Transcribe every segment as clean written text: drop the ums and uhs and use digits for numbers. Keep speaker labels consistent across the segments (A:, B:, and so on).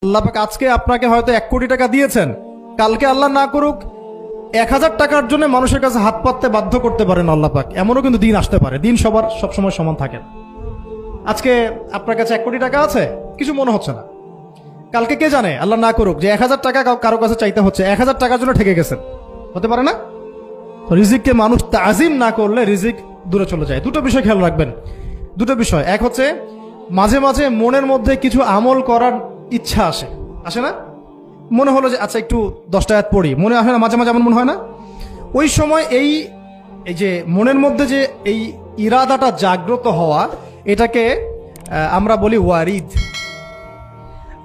A: আল্লাহ পাক আজকে আপনাকে হয়তো 1 কোটি টাকা দিয়েছেন, কালকে আল্লাহ না করুক 1000 টাকার জন্য মানুষের কাছে হাত পাততে বাধ্য করতে পারেন আল্লাহ পাক। এমনও কিন্তু দিন আসতে পারে, দিন সবার সবসময় সমান থাকে না। আজকে আপনার কাছে 1 কোটি টাকা আছে, কিছু মনে হচ্ছে না, কালকে কে জানে আল্লাহ না করুক যে 1000 টাকা কারো কাছে চাইতে হচ্ছে, 1000 টাকার জন্য ঠেকে গেছেন, হতে পারে না? তো রিজিককে মানুষ তাজিম না করলে রিজিক দূরে চলে যায়। দুটো বিষয় খেয়াল রাখবেন, দুটো বিষয়। এক হচ্ছে মাঝে মাঝে মনের মধ্যে কিছু আমল করার ইচ্ছা আসে, আসে না? মনে হলো যে আচ্ছা একটু 10টা আয়াত পড়ি, মনে আসে না মাঝে মাঝে? এমন মনে হয় না? ওই সময় এই যে মনের মধ্যে যে এই ইরাদাটা জাগ্রত হওয়া, এটাকে আমরা বলি ওয়ারিদ।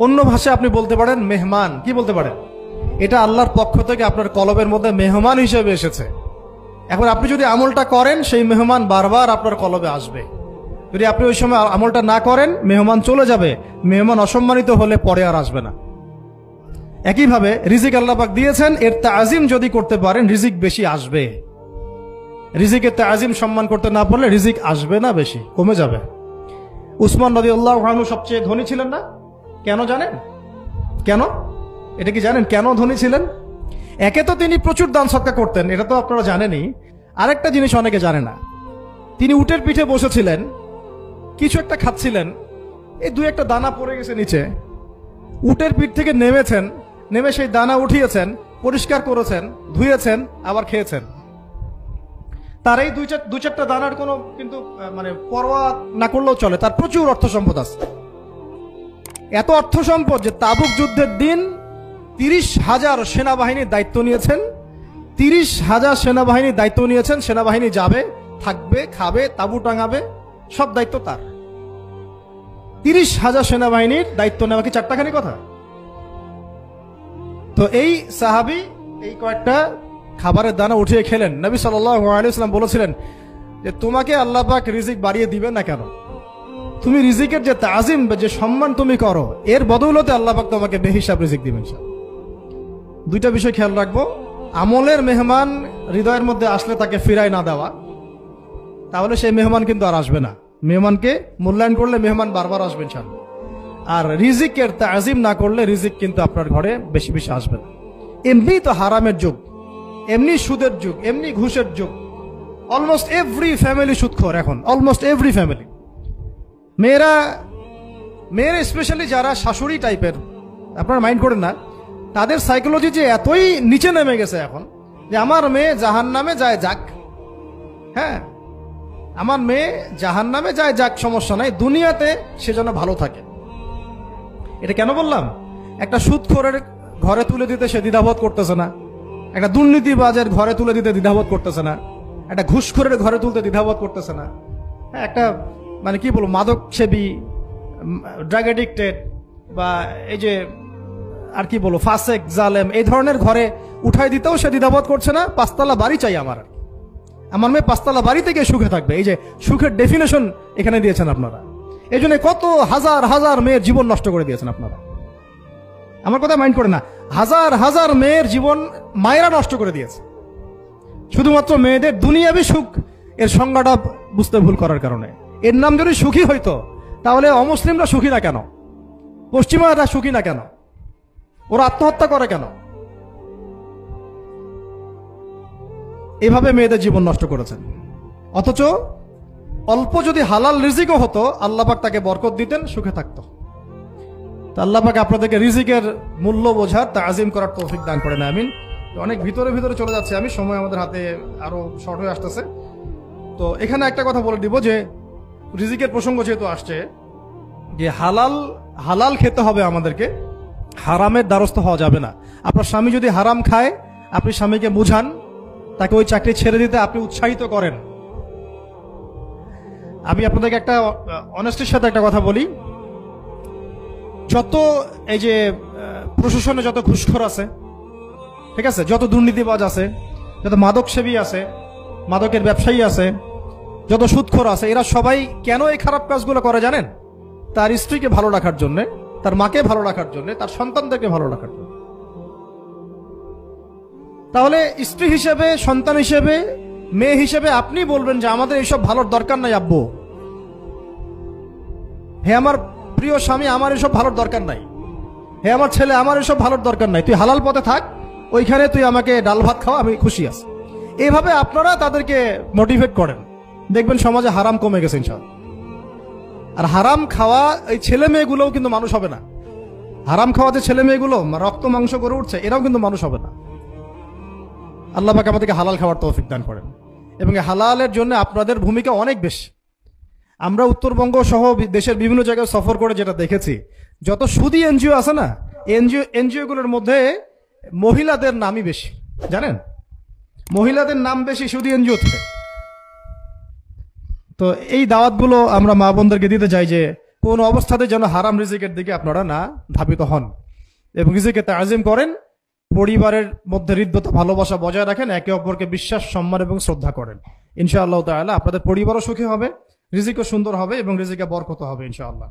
A: অন্য ভাষায় আপনি বলতে পারেন মেহমান। কি বলতে পারেন? এটা আল্লাহর পক্ষ থেকে আপনার কলবের মধ্যে মেহমান হিসেবে এসেছে। এখন আপনি যদি আমলটা করেন, সেই মেহমান বারবার আপনার কলবে আসবে। যদি আপনি ওই সময় আমলটা না করেন, মেহমান চলে যাবে, মেহমান অসম্মানিত হলে পরে আর আসবে না। একইভাবে রিজিক আল্লাহ পাক দিয়েছেন, এর তাজিম যদি করতে পারেন রিজিক বেশি আসবে। রিজিকের তাজিম সম্মান করতে না পারলে রিজিক আসবে না, বেশি কমে যাবে। উসমান রাদিয়াল্লাহু আনহু সবচেয়ে ধনী ছিলেন না? কেন জানেন? কেন? এটা কি জানেন কেন ধনী ছিলেন? একে তো তিনি প্রচুর দান সদকা করতেন, এটা তো আপনারা জানেনই। আরেকটা জিনিস অনেকে জানে না, তিনি উটের পিঠে বসেছিলেন, কিছু একটা খাচ্ছিলেন, এই 2-1টা দানা পড়ে গেছে নিচে। উটের পিঠ থেকে নেমেছেন, নেমে সেই দানা উঠিয়েছেন, পরিষ্কার করেছেন, ধুয়েছেন, আবার খেয়েছেন। তার এই 2-4টা দানার কোনো কিন্তু মানে পরোয়া না করলেও চলে, তার প্রচুর অর্থ সম্পদ আছে। এত অর্থ সম্পদ যে তাবুক যুদ্ধের দিন 30,000 সেনাবাহিনীর দায়িত্ব নিয়েছেন। 30,000 সেনাবাহিনীর দায়িত্ব নিয়েছেন। সেনাবাহিনী যাবে, থাকবে, খাবে, তাবু টাঙাবে, সব দায়িত্ব তার। 30,000 সেনাবাহিনীর দায়িত্ব নেওয়া কি চারটাখানি কথা? তো এই সাহাবী এই কয়েকটা খাবারের দানা উঠিয়ে খেলেন। নবী সাল্লাল্লাহু আলাইহি ওয়াসাল্লাম বলেছিলেন যে তোমাকে আল্লাহ পাক রিজিক বাড়িয়ে দিবেন না কেন? তুমি রিজিকের যে তাজিম, যে সম্মান তুমি করো, এর বদৌলতে আল্লাহ পাক তোমাকে বেহিসাব রিজিক দিবেন। দুইটা বিষয় খেয়াল রাখবো। আমলের মেহমান হৃদয়ের মধ্যে আসলে তাকে ফিরায় না দেওয়া, তাহলে সেই মেহমান কিন্তু আর আসবে না। মেহমানকে মূল্যায়ন করলে মেহমান বারবার আসবে ইনশাআল্লাহ। আর রিজিকের তাজিম না করলে রিজিক কিন্তু আপনার ঘরে বেশি বেশি আসবে না। এমনি তো হারামের যুগ, এমনি সুদের যুগ, এমনি ঘুষের যুগ। অলমোস্ট এভরি ফ্যামিলি সুদখোর এখন, অলমোস্ট এভরি ফ্যামিলি। মেয়েরা স্পেশালি যারা শাশুড়ি টাইপের, আপনারা মাইন্ড করেন না, তাদের সাইকোলজি যে এতই নিচে নেমে গেছে এখন যে আমার মেয়ে জাহান্নামে যায় যাক, হ্যাঁ আমার মেয়ে জাহান্নামে যায় যাক, সমস্যা নাই, দুনিয়াতে সে যেন ভালো থাকে। এটা কেন বললাম? একটা সুদখোরের ঘরে তুলে দিতে সে দ্বিধাবোধ করতেছে না, একটা দুর্নীতিবাজের ঘরে তুলে দিতে দ্বিধাবোধ করতেছে না, একটা ঘুষখোরের ঘরে তুলতে দ্বিধাবোধ করতেছে না, হ্যাঁ একটা মানে কি বলবো মাদক সেবী, ড্রাগ এডিক্টেড, বা এই যে আর কি বলবো ফাসেক জালেম, এই ধরনের ঘরে উঠাই দিতেও সে দ্বিধাবোধ করছে না। 5তলা বাড়ি চাই আমার মেয়ে 5তলা বাড়ি থেকে সুখে থাকবে। এই যে সুখের ডেফিনেশন এখানে দিয়েছেন আপনারা, এই জন্য কত হাজার হাজার মেয়ের জীবন নষ্ট করে দিয়েছেন আপনারা। আমার কথা মাইন্ড করে না, হাজার হাজার মেয়ের জীবন মায়েরা নষ্ট করে দিয়েছে, শুধুমাত্র মেয়েদের দুনিয়াবি সুখ এর সংজ্ঞাটা বুঝতে ভুল করার কারণে। এর নাম যদি সুখী হইতো, তাহলে অমুসলিমরা সুখী না কেন? পশ্চিমারা সুখী না কেন? ওরা আত্মহত্যা করে কেন? এভাবে মেয়েদের জীবন নষ্ট করেছেন। অথচ অল্প যদি হালাল রিজিকও হতো, আল্লাহ পাক তাকে বরকত দিতেন, সুখে থাকতো। তো আল্লাহ পাক আপনাদেরকে রিজিকের মূল্য বোঝার, তাজিম করার তৌফিক দান করেন, আমিন। অনেক ভিতরে ভিতরে চলে যাচ্ছে আমি, সময় আমাদের হাতে আরো শর্ট হয়ে আসতেছে। তো এখানে একটা কথা বলে দিব যে রিজিকের প্রসঙ্গ যেহেতু আসছে, যে হালাল খেতে হবে আমাদেরকে, হারামের দ্বারস্থ হওয়া যাবে না। আপনার স্বামী যদি হারাম খায়, আপনি স্বামীকে বুঝান, তাকে ওই চাকরি ছেড়ে দিতে আপনি উৎসাহিত করেন। আমি আপনাদেরকে একটা অনেস্টির সাথে একটা কথা বলি, যত এই যে প্রশাসনে যত ঘুষখোর আছে, ঠিক আছে, যত দুর্নীতিবাজ আছে, যত মাদক সেবী আছে, মাদকের ব্যবসায়ী আছে, যত সুদখোর আছে, এরা সবাই কেন এই খারাপ কাজগুলো করে জানেন? তার স্ত্রীকে ভালো রাখার জন্য, তার মাকে ভালো রাখার জন্য, তার সন্তানদেরকে ভালো রাখার জন্য। তাহলে স্ত্রী হিসেবে, সন্তান হিসেবে, মেয়ে হিসেবে আপনি বলবেন যে আমাদের এইসব ভালোর দরকার নাই আব্বু, হে আমার প্রিয় স্বামী, আমার এসব ভালোর দরকার নাই। হে আমার ছেলে, আমার এসব ভালোর দরকার নাই, তুই হালাল পথে থাক, ওইখানে তুই আমাকে ডাল ভাত খাওয়া, আমি খুশি আছি। এইভাবে আপনারা তাদেরকে মোটিভেট করেন, দেখবেন সমাজে হারাম কমে গেছে ইনশাআল্লাহ। আর হারাম খাওয়া এই ছেলে মেয়েগুলোও কিন্তু মানুষ হবে না। হারাম খাওয়াতে ছেলে মেয়েগুলো রক্ত মাংস করে উঠছে, এরাও কিন্তু মানুষ হবে না। আল্লাহ পাক আমাদেরকে হালাল খাওয়ার তৌফিক দান করেন, এবং এই হালালের জন্য আপনাদের ভূমিকা অনেক বেশি। আমরা উত্তরবঙ্গ সহ দেশের বিভিন্ন জায়গায় সফর করে যেটা দেখেছি, যত সুদী এনজিও আছে না, এনজিও গুলোর মধ্যে মহিলাদের নামই বেশি, জানেন? মহিলাদের নাম বেশি সুদী এনজিও থেকে। তো এই দাওয়াতগুলো আমরা মা বোনদেরকে দিতে চাই যে কোন অবস্থাতে যেন হারাম রিজিকের দিকে আপনারা না ধাবিত হন, এবং রিজিকে তাজিম করেন, পরিবারের মধ্যে হৃদ্যতা ভালোবাসা বজায় রাখেন, একে অপরকে বিশ্বাস, সম্মান এবং শ্রদ্ধা করেন। ইনশাআল্লাহ তাআলা আপনাদের পরিবারও সুখী হবে, রিজিকও সুন্দর হবে, এবং রিজিকে বরকত হবে ইনশাআল্লাহ।